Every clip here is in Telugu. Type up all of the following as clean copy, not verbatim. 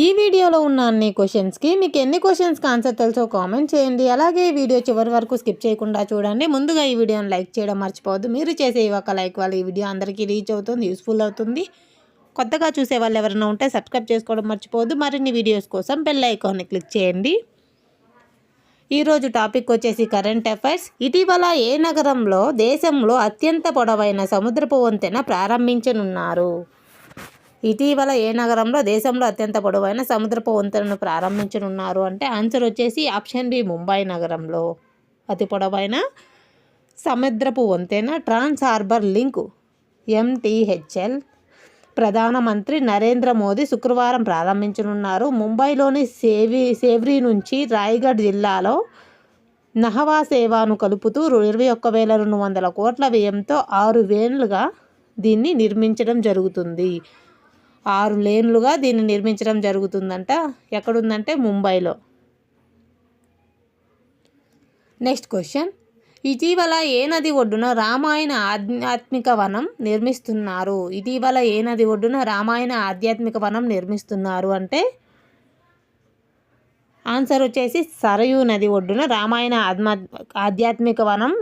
ఈ వీడియోలో ఉన్న అన్ని క్వశ్చన్స్కి మీకు ఎన్ని క్వశ్చన్స్కి ఆన్సర్ తెలుసో కామెంట్ చేయండి. అలాగే ఈ వీడియో చివరి వరకు స్కిప్ చేయకుండా చూడండి. ముందుగా ఈ వీడియోని లైక్ చేయడం మర్చిపోవద్దు. మీరు చేసే ఒక లైక్ వల్ల ఈ వీడియో అందరికీ రీచ్ అవుతుంది, యూస్ఫుల్ అవుతుంది. కొత్తగా చూసే వాళ్ళు ఎవరైనా ఉంటే సబ్స్క్రైబ్ చేసుకోవడం మర్చిపోవద్దు. మరిన్ని వీడియోస్ కోసం బెల్ ఐకాన్ని క్లిక్ చేయండి. ఈరోజు టాపిక్ వచ్చేసి కరెంట్ అఫైర్స్. ఇటీవల ఏ నగరంలో దేశంలో అత్యంత పొడవైన సముద్రపు వంతెన ప్రారంభించనున్నారు? ఇటీవల ఏ నగరంలో దేశంలో అత్యంత పొడవైన సముద్రపు వంతెనను ప్రారంభించనున్నారు అంటే ఆన్సర్ వచ్చేసి ఆప్షన్ బి, ముంబై నగరంలో అతి పొడవైన సముద్రపు వంతెన ట్రాన్స్ హార్బర్ లింక్ MTHL ప్రధానమంత్రి నరేంద్ర మోదీ శుక్రవారం ప్రారంభించనున్నారు. ముంబైలోని సేవ్రీ నుంచి రాయ్గఢ్ జిల్లాలో నహవా సేవాను కలుపుతూ 21,200 కోట్ల వ్యయంతో 6 లేన్లుగా దీన్ని నిర్మించడం జరుగుతుంది. 6 లేన్లుగా దీన్ని నిర్మించడం జరుగుతుందంట. ఎక్కడుందంటే ముంబైలో. నెక్స్ట్ క్వశ్చన్, ఇటీవల ఏ నది ఒడ్డున రామాయణ ఆధ్యాత్మిక వనం నిర్మిస్తున్నారు? ఇటీవల ఏ నది ఒడ్డున రామాయణ ఆధ్యాత్మిక వనం నిర్మిస్తున్నారు అంటే ఆన్సర్ వచ్చేసి సరయూ నది ఒడ్డున రామాయణ ఆధ్యాత్మిక వనం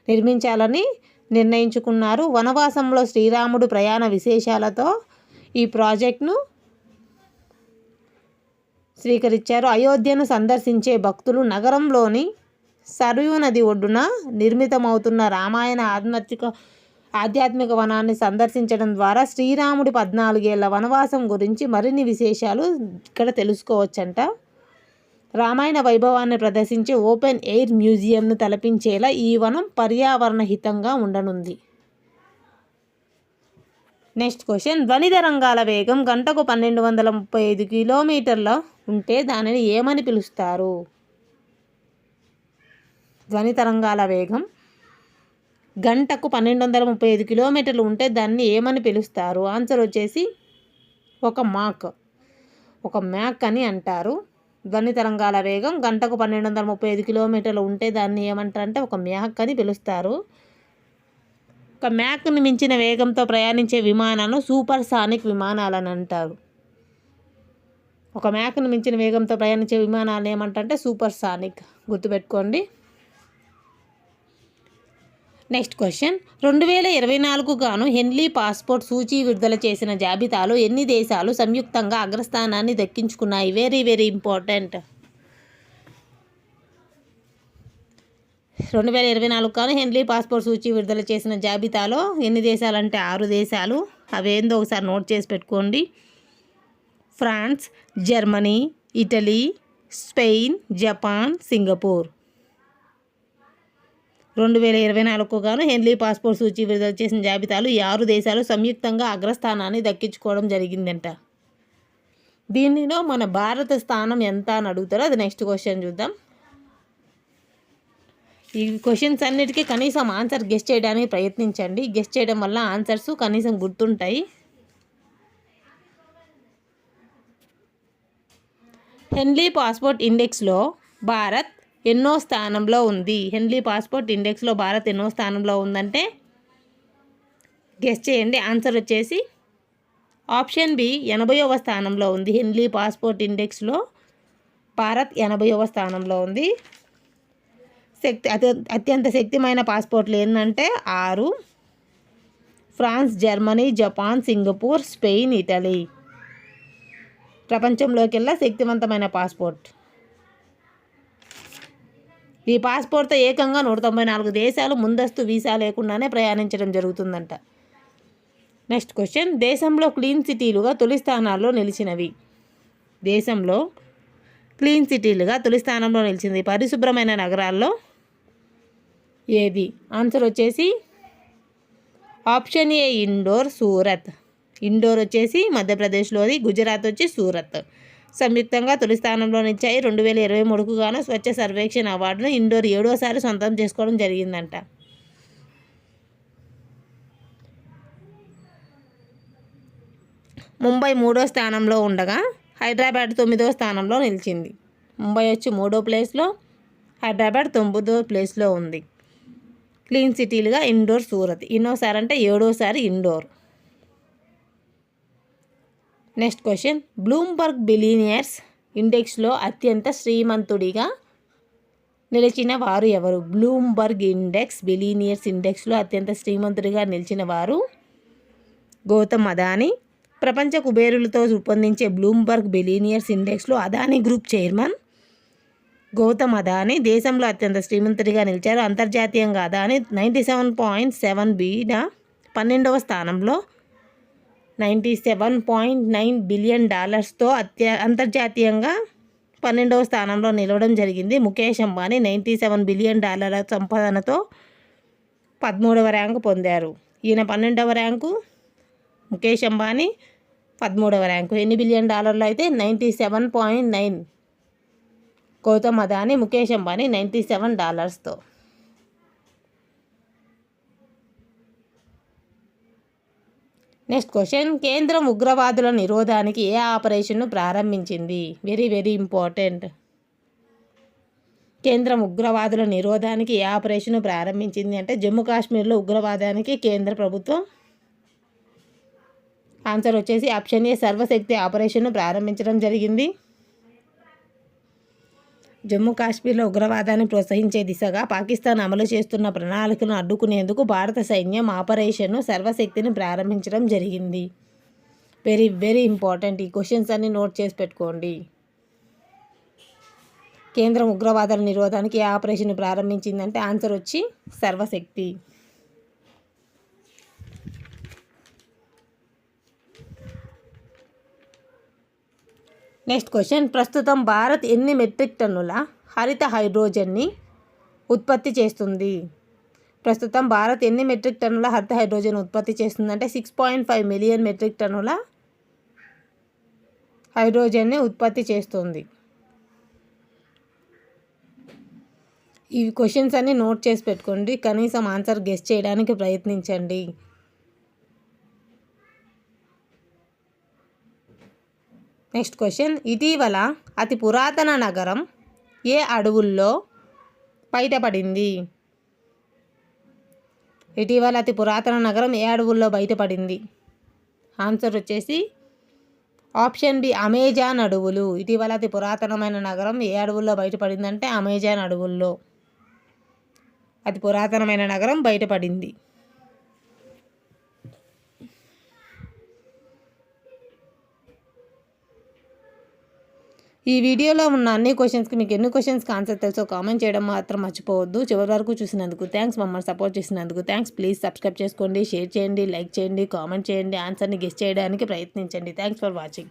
నిర్మించాలని నిర్ణయించుకున్నారు. వనవాసంలో శ్రీరాముడు ప్రయాణ విశేషాలతో ఈ ప్రాజెక్టును స్వీకరించారు. అయోధ్యను సందర్శించే భక్తులు నగరంలోని సరయూ నది ఒడ్డున నిర్మితమవుతున్న రామాయణ ఆధ్యాత్మిక వనాన్ని సందర్శించడం ద్వారా శ్రీరాముడి 14 ఏళ్ల వనవాసం గురించి మరిన్ని విశేషాలు ఇక్కడ తెలుసుకోవచ్చంట. రామాయణ వైభవాన్ని ప్రదర్శించే ఓపెన్ ఎయిర్ మ్యూజియంను తలపించేలా ఈ వనం పర్యావరణ హితంగా ఉండనుంది. నెక్స్ట్ క్వశ్చన్, ధ్వని తరంగాల వేగం గంటకు 1235 కిలోమీటర్ల ఉంటే దానిని ఏమని పిలుస్తారు? ధ్వని తరంగాల వేగం గంటకు 1235 కిలోమీటర్లు ఉంటే దాన్ని ఏమని పిలుస్తారు? ఆన్సర్ వచ్చేసి ఒక మ్యాక్ అని అంటారు. ధ్వని తరంగాల వేగం గంటకు 1235 కిలోమీటర్లు ఉంటే దాన్ని ఏమంటారంటే ఒక మ్యాక్ అని పిలుస్తారు. ఒక మ్యాక్ని మించిన వేగంతో ప్రయాణించే విమానాలను సూపర్ సానిక్ విమానాలని అంటారు. ఒక మ్యాక్ని మించిన వేగంతో ప్రయాణించే విమానాలను ఏమంటారంటే సూపర్ సానిక్, గుర్తుపెట్టుకోండి. నెక్స్ట్ క్వశ్చన్, 2024 గాను హెన్లీ పాస్పోర్ట్ సూచీ విడుదల చేసిన జాబితాలో ఎన్ని దేశాలు సంయుక్తంగా అగ్రస్థానాన్ని దక్కించుకున్నాయి? Very very important. 2024 గాను హెన్లీ పాస్పోర్ట్ సూచీ విడుదల చేసిన జాబితాలో ఎన్ని దేశాలు అంటే 6 దేశాలు. అవేందో ఒకసారి నోట్ చేసి పెట్టుకోండి. France, Germany, Italy, Spain, Japan, Singapore. 2024 గాను హెన్లీ పాస్పోర్ట్ సూచీ విడుదల చేసిన జాబితాలు ఈ 6 దేశాలు సంయుక్తంగా అగ్రస్థానాన్ని దక్కించుకోవడం జరిగిందంట. దీనిలో మన భారత స్థానం ఎంత అని అడుగుతారో అది నెక్స్ట్ క్వశ్చన్ చూద్దాం. ఈ క్వశ్చన్స్ అన్నిటికీ కనీసం ఆన్సర్ గెస్ చేయడానికి ప్రయత్నించండి. గెస్ చేయడం వల్ల ఆన్సర్స్ కనీసం గుర్తుంటాయి. హెన్లీ పాస్పోర్ట్ ఇండెక్స్లో భారత్ ఎన్నో స్థానంలో ఉంది? హెన్లీ పాస్పోర్ట్ ఇండెక్స్లో భారత్ ఎన్నో స్థానంలో ఉందంటే గెస్ చేయండి. ఆన్సర్ వచ్చేసి ఆప్షన్ బి, 80వ స్థానంలో ఉంది. హెన్లీ పాస్పోర్ట్ ఇండెక్స్లో భారత్ 80వ స్థానంలో ఉంది. అత్యంత శక్తిమైన పాస్పోర్ట్లు ఏంటంటే 6: France, Germany, Japan, Singapore, Spain, Italy. ప్రపంచంలోకెల్లా శక్తివంతమైన పాస్పోర్ట్. ఈ పాస్పోర్ట్తో ఏకంగా 194 దేశాలు ముందస్తు వీసా లేకుండానే ప్రయాణించడం జరుగుతుందంట. నెక్స్ట్ క్వశ్చన్, దేశంలో క్లీన్ సిటీలుగా తొలి స్థానాల్లో నిలిచినవి? దేశంలో క్లీన్ సిటీలుగా తొలి స్థానంలో నిలిచింది పరిశుభ్రమైన నగరాల్లో ఏది? ఆన్సర్ వచ్చేసి ఆప్షన్ ఏ, ఇండోర్, సూరత్. ఇండోర్ వచ్చేసి మధ్యప్రదేశ్లోది, గుజరాత్ వచ్చి సూరత్. సంయుక్తంగా తొలి స్థానంలో నిలిచాయి. 2023 గాను స్వచ్ఛ సర్వేక్షణ అవార్డును ఇండోర్ 7వసారి సొంతం చేసుకోవడం జరిగిందంట. ముంబై 3వ స్థానంలో ఉండగా హైదరాబాద్ 9వ స్థానంలో నిలిచింది. ముంబై వచ్చి 3వ ప్లేస్లో, హైదరాబాద్ 9వ ప్లేస్లో ఉంది. క్లీన్ సిటీలుగా ఇండోర్, సూరత్. ఎన్నోసారి అంటే 7వసారి Indore. Next question, Bloomberg billionaires ఇండెక్స్లో అత్యంత శ్రీమంతుడిగా నిలిచిన వారు ఎవరు? బ్లూంబర్గ్ బిలియనియర్స్ ఇండెక్స్లో అత్యంత శ్రీమంతుడిగా నిలిచిన వారు గౌతమ్ అదానీ. ప్రపంచ కుబేరులతో రూపొందించే బ్లూంబర్గ్ బిలియనియర్స్ ఇండెక్స్లో అదానీ గ్రూప్ చైర్మన్ గౌతమ్ అదానీ దేశంలో అత్యంత శ్రీమంతుడిగా నిలిచారు. అంతర్జాతీయంగా అదానీ 97.7 బిన 12వ స్థానంలో $97.9 బిలియన్ అంతర్జాతీయంగా 12వ స్థానంలో నిలవడం జరిగింది. ముఖేష్ అంబానీ $97 బిలియన్ సంపాదనతో 13వ ర్యాంకు పొందారు. ఈయన 12వ ర్యాంకు, ముఖేష్ అంబానీ 13వ ర్యాంకు. ఎన్ని బిలియన్ డాలర్లు అయితే 97.9. గౌతమ్ అదానీ, ముఖేష్ అంబానీ $97తో. నెక్స్ట్ క్వశ్చన్, కేంద్రం ఉగ్రవాదుల నిరోధానికి ఏ ఆపరేషన్ను ప్రారంభించింది? Very very important. కేంద్రం ఉగ్రవాదుల నిరోధానికి ఏ ఆపరేషన్ను ప్రారంభించింది అంటే జమ్మూ కాశ్మీర్లో ఉగ్రవాదానికి కేంద్ర ప్రభుత్వం, ఆన్సర్ వచ్చేసి ఆప్షన్ ఏ, సర్వశక్తి ఆపరేషన్ను ప్రారంభించడం జరిగింది. జమ్మూ కాశ్మీర్లో ఉగ్రవాదాన్ని ప్రోత్సహించే దిశగా పాకిస్తాన్ అమలు చేస్తున్న ప్రణాళికను అడ్డుకునేందుకు భారత సైన్యం ఆపరేషన్ సర్వశక్తిని ప్రారంభించడం జరిగింది. Very very important. ఈ క్వశ్చన్స్ అన్ని నోట్ చేసి పెట్టుకోండి. కేంద్రం ఉగ్రవాదాల నిరోధానికి ఏ ఆపరేషన్ ప్రారంభించిందంటే ఆన్సర్ వచ్చి సర్వశక్తి. నెక్స్ట్ క్వశ్చన్, ప్రస్తుతం భారత్ ఎన్ని మెట్రిక్ టన్నుల హరిత హైడ్రోజన్ని ఉత్పత్తి చేస్తుంది? ప్రస్తుతం భారత్ ఎన్ని మెట్రిక్ టన్నుల హరిత హైడ్రోజన్ ఉత్పత్తి చేస్తుందంటే 6.5 మిలియన్ మెట్రిక్ టన్నుల హైడ్రోజన్ని ఉత్పత్తి చేస్తుంది. ఈ క్వశ్చన్స్ అన్ని నోట్ చేసి పెట్టుకోండి. కనీసం ఆన్సర్ గెస్ చేయడానికి ప్రయత్నించండి. నెక్స్ట్ క్వశ్చన్, ఇటీవల అతి పురాతన నగరం ఏ అడవుల్లో బయటపడింది? ఇటీవల అతి పురాతన నగరం ఏ అడవుల్లో బయటపడింది? ఆన్సర్ వచ్చేసి ఆప్షన్ బి, అమెజాన్ అడవులు. ఇటీవల అతి పురాతనమైన నగరం ఏ అడవుల్లో బయటపడిందంటే అమెజాన్ అడవుల్లో అతి పురాతనమైన నగరం బయటపడింది. ఈ వీడియోలో ఉన్న అన్ని క్వశ్చన్స్కి మీకు ఎన్ని క్వశ్చన్స్కి ఆన్సర్ తెలుసో కామెంట్ చేయడం మాత్రం మర్చిపోవద్దు. చివరి వరకు చూసినందుకు థ్యాంక్స్. మమ్మల్ని సపోర్ట్ చేసినందుకు థ్యాంక్స్. ప్లీజ్ సబ్స్క్రైబ్ చేసుకోండి, షేర్ చేయండి, లైక్ చేయండి, కామెంట్ చేయండి, ఆన్సర్ని గెస్ చేయడానికి ప్రయత్నించండి. Thanks for watching.